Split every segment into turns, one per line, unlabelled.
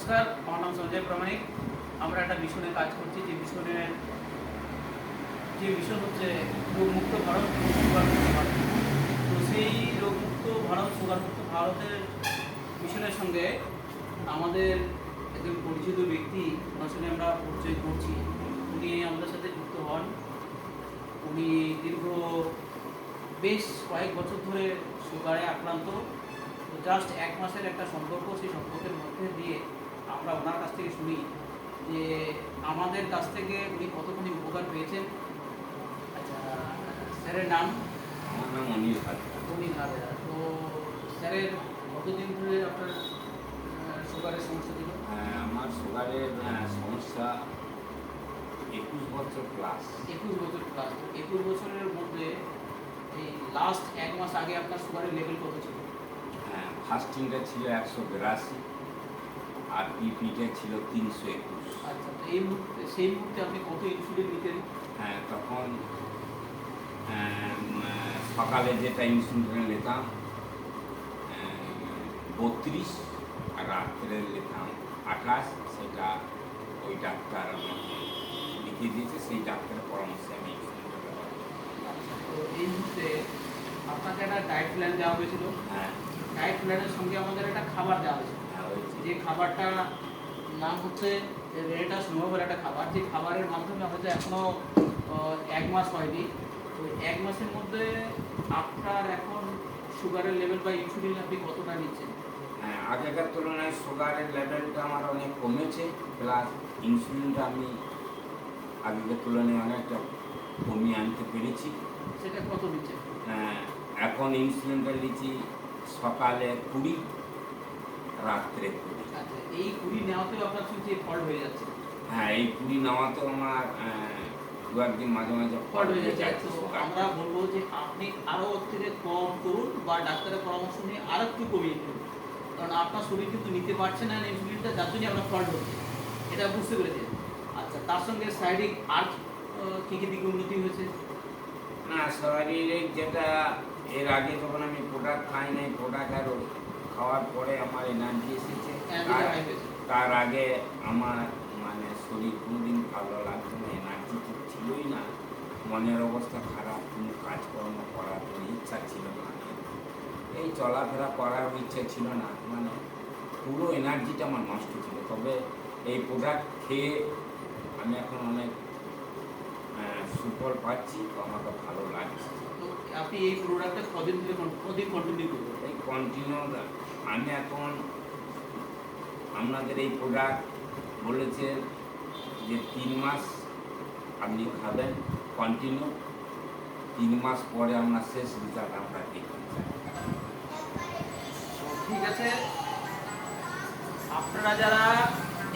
নমস্কার, আমার নাম সঞ্জয় প্রামাণিক। আমরা একটা মিশনে কাজ করছি, যে মিশনের মিশন হচ্ছে রোগমুক্ত ভারত, সুগারমুক্ত ভারত। তো সেই রোগমুক্ত ভারত, সুগারমুক্ত ভারতের মিশনের সঙ্গে আমাদের একজন পরিচিত ব্যক্তি, ওনার সঙ্গে আমরা পরিচয় করছি। উনি আমাদের সাথে যুক্ত হন। উনি দীর্ঘ বেশ কয়েক বছর ধরে সুগারে আক্রান্ত। তো জাস্ট 1 মাসের একটা সম্পর্ক, সেই সম্পর্কের মধ্যে দিয়ে আমরা ওনার কাছ থেকে শুনি যে আমাদের কাছ থেকে উনি কতখানি উপকার পেয়েছেন। আচ্ছা, স্যারের নাম?
আমার নাম অনিল হাজরা।
অনিল হাজরা। তো স্যারের কতদিন ধরে আপনার সুগারের সমস্যা ছিল?
আমার সুগারের সমস্যা 21 বছর প্লাস।
21 বছর প্লাস। তো 21 বছরের মধ্যে এই লাস্ট 1 মাস আগে আপনার সুগারের লেভেল কত ছিল?
ফাস্টিংটা ছিল 182 আর পিপিটা ছিল 321।
আচ্ছা, তো এই মুহূর্তে, সেই মুহূর্তে আপনি কত ইনসুলিন নিতেন?
তখন সকালে যেটা ইনসুলিন নিতাম 32 আর রাত্রে নিতাম 28। সেটা ওই ডাক্তার আমাকে লিখে দিয়েছে, সেই ডাক্তারের পরামর্শে আমি ইনসুলিনটা ব্যবহার করি।
আচ্ছা, তো এই মুহূর্তে আপনাকে একটা ডায়েট প্ল্যান দেওয়া হয়েছিল। ডায়েট প্ল্যানের সঙ্গে আমাদের একটা খাবার দেওয়া হয়েছিল। যে খাবারটা নাম হচ্ছে রেটাস নো বলে একটা খাবার। যে খাবারের মাধ্যমে হয়তো এখনও 1 মাস হয়নি। তো 1 মাসের মধ্যে আপনার এখন সুগারের লেভেল বা ইনসুলিন আপনি কতটা নিচ্ছেন?
আগেকার তুলনায় সুগারের লেভেলটা আমার অনেক কমেছে, প্লাস ইনসুলিনটা আমি আগেকার তুলনায় অনেকটা কমিয়ে আনতে পেরেছি।
সেটা কত নিচ্ছেন?
এখন ইনসুলিনটা নিচ্ছি সকালে 20, রাত্রে 20।
আচ্ছা, এই 20 নেওয়াতেও আপনার শুনছি ফল্ট হয়ে যাচ্ছে।
এই 20 নেওয়াতেও আমার 2-1 দিন মাঝে মাঝে
ফল্ট হয়ে যাচ্ছে। তো আমরা বলবো যে আপনি আরও ওর থেকে কম করুন বা ডাক্তারের পরামর্শ নিয়ে আরও একটু কমিয়ে দিন, কারণ আপনার শরীর কিন্তু নিতে পারছে না ইনসুলিনটা, যার জন্যই আপনার ফল্ট হচ্ছে, এটা বুঝতে পেরেছেন। আচ্ছা, তার সঙ্গে শারীরিক আর কী কী দিকে উন্নতি হয়েছে?
শারীরিক যেটা এর আগে যখন আমি প্রোডাক্ট খাই নাই, প্রোডাক্ট আর খাওয়ার পরে আমার এনার্জি এসেছে। তার আগে আমার শরীর কোনোদিন ভালো লাগতো না, এনার্জি তো ছিলই না, মনের অবস্থা খারাপ, কোনো কাজকর্ম করার কোনো ইচ্ছা ছিল না, এই চলাফেরা করার ইচ্ছা ছিল না, পুরো এনার্জিটা আমার নষ্ট ছিল। তবে এই প্রোডাক্ট খেয়ে আমি এখন অনেক সুফল পাচ্ছি, তো আমাকে ভালো লাগছে।
তো আপনি এই প্রোডাক্টটা কদিন কন্টিনিউ করবেন?
এই কন্টিনিউ আমি এখন আপনাদের এই প্রোডাক্ট বলেছেন যে 3 মাস আপনি খাবেন কন্টিনিউ, 3 মাস পরে আপনার শেষ রেজাল্ট আমরা দেখতে চাই।
ঠিক আছে, আপনারা যারা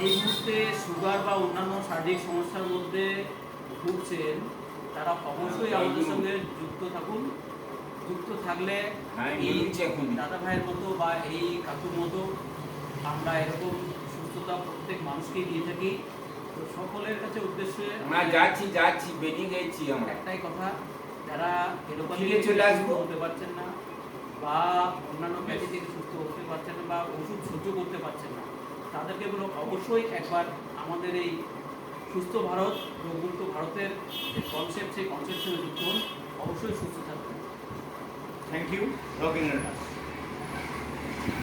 এই মুহূর্তে সুগার বা অন্যান্য শারীরিক সমস্যার মধ্যে ভুগছেন, তারা অবশ্যই আমাদের সঙ্গে যুক্ত থাকুন। যুক্ত থাকলে এই দাদা ভাইয়ের মতো বা এই কাকুর মতো আমরা এরকম সুস্থতা প্রত্যেক মানুষকেই দিয়ে থাকি। তো সকলের কাছে উদ্দেশ্যে
আমরা যাচ্ছি বেরিয়ে গেছি। আমরা
একটাই কথা, যারা এরকম
চলে আসবো
হতে পারছেন না বা অন্যান্য ব্যাধি থেকে সুস্থ হতে পারছেন না বা ওষুধ সহ্য করতে পারছেন না, তাদেরকে বলো অবশ্যই একবার আমাদের এই সুস্থ ভারত, রোগমুক্ত ভারতের যে কনসেপ্ট, সেই কনসেপ্টের যুক্ত হন, অবশ্যই সুস্থ থাকবেন।
Thank you Rabindranath.